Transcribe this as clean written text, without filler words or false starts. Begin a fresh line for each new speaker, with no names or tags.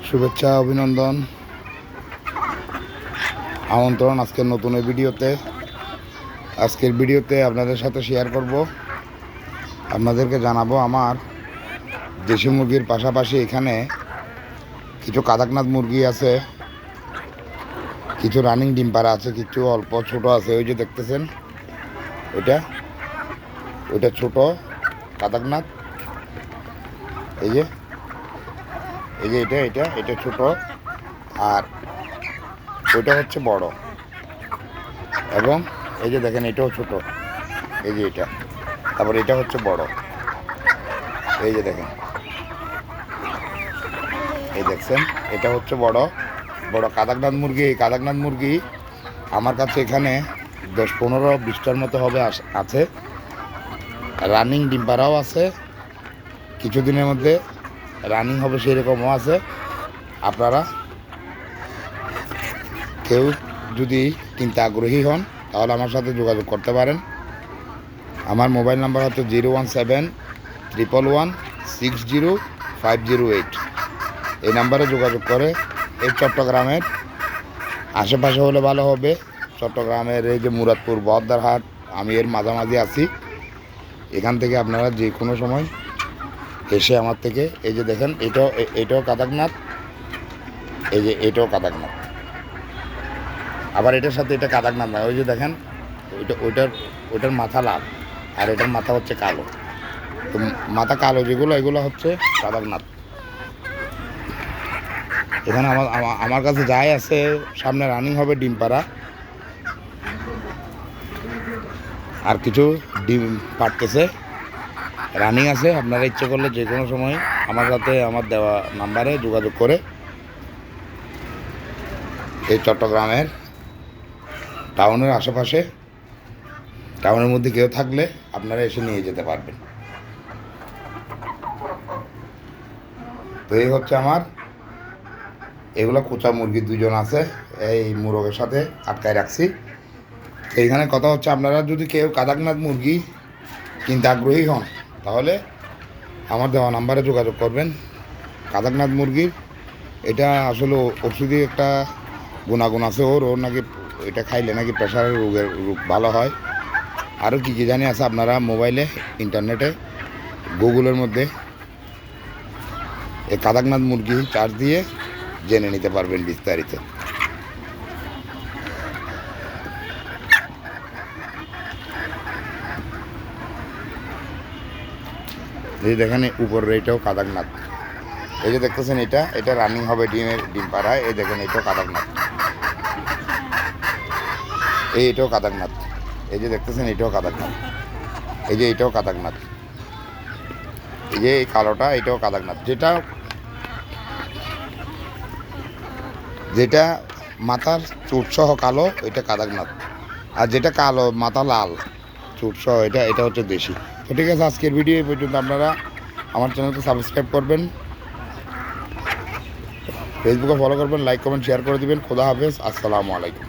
শুভেচ্ছা, অভিনন্দন, আমন্ত্রণ আজকের নতুন ভিডিওতে। আজকের ভিডিওতে আপনাদের সাথে শেয়ার করব, আপনাদেরকে জানাবো আমার দেশি মুরগির পাশাপাশি এখানে কিছু কাদাকনাথ মুরগি আছে, কিছু রানিং ডিম পাড়া আছে, কিছু অল্প ছোট আছে। ওই যে দেখতেছেন ওইটা ছোট কাদাকনাথ, এই যে এটা ছোট, আর ওইটা হচ্ছে বড়। এবং এই যে দেখেন এটাও ছোট, এই যে এটা, তারপর এটা হচ্ছে বড়। এই যে দেখেন, এই দেখছেন এটা হচ্ছে বড় বড় কাদাকনাথ মুরগি। এই কাদাকনাথ মুরগি আমার কাছে এখানে 10-15-20টার মতো হবে আছে। রানিং ডিম পাড়াও আছে, কিছুদিনের মধ্যে রানিং হবে সেরকমও আছে। আপনারা কেউ যদি কিনতে আগ্রহী হন তাহলে আমার সাথে যোগাযোগ করতে পারেন। আমার মোবাইল নাম্বার হচ্ছে 01711160508। এই নাম্বারে যোগাযোগ করে এই চট্টগ্রামের আশেপাশে হলে ভালো হবে। চট্টগ্রামের এই যে মুরাদপুর বহদ্দারহাট, আমি এর মাঝামাঝি আছি। এখান থেকে আপনারা যে কোনো সময় এসে আমার থেকে, এই যে দেখেন এটাও কাদাকনাথ, এই যে এটাও কাদাকনাথ, আবার এটার সাথে এটা কাদাকনাথ না। ওই যে দেখেন ওইটার মাথা লাল আর এটার মাথা হচ্ছে কালো। তো মাথা কালো যেগুলো, এগুলো হচ্ছে কাদাকনাথ। এখানে আমার কাছে যাই আছে, সামনে রানিং হবে ডিম পাড়া, আর কিছু ডিম পাড়তেছে, রানিং আছে। আপনারা ইচ্ছে করলে যে কোনো সময় আমার সাথে আমার দেওয়া নাম্বারে যোগাযোগ করে এই চট্টগ্রামের টাউনের আশেপাশে, টাউনের মধ্যে কেউ থাকলে আপনারা এসে নিয়ে যেতে পারবেন। তো এই হচ্ছে আমার, এগুলো কোচা মুরগি 2জন আছে, এই মুরগের সাথে আটকায় রাখছি। এইখানে কথা হচ্ছে, আপনারা যদি কেউ কাদাকনাথ মুরগি কিনতে আগ্রহী হন তাহলে আমার দেওয়া নাম্বারে যোগাযোগ করবেন। কাদাকনাথ মুরগির এটা আসলে ওষুধি একটা গুণাগুণ আছে, ওর নাকি এটা খাইলে নাকি প্রেশারের রোগ ভালো হয়। আরও কী জানি আছে, আপনারা মোবাইলে, ইন্টারনেটে, গুগলের মধ্যে এই কাদাকনাথ মুরগি চার্জ দিয়ে জেনে নিতে পারবেন বিস্তারিত। এই দেখেন উপরের এটাও কাদাকনাথ, এই যে দেখতেছেন এটা রানিং হবে ডিম পাড়ায়। এই দেখেন এটাও কাদাকনাথ, এটাও কাদাকনাথ, এই যে দেখতেছেন এটাও কাদাকনাথ, এই যে এটাও কাদাকনাথ, এই যে এই কালোটা এটাও কাদাকনাথ। যেটা মাথার চুটসহ কালো এটা কাদাকনাথ, আর যেটা কালো মাথা লাল চুটসহ এটা হচ্ছে দেশি। তো ঠিক আছে, আজকের ভিডিও এই পর্যন্ত। আপনারা আমার চ্যানেলকে সাবস্ক্রাইব করবেন, ফেসবুকে ফলো করবেন, লাইক কমেন্ট শেয়ার করে দেবেন। খোদা হাফেজ, আসসালামু আলাইকুম।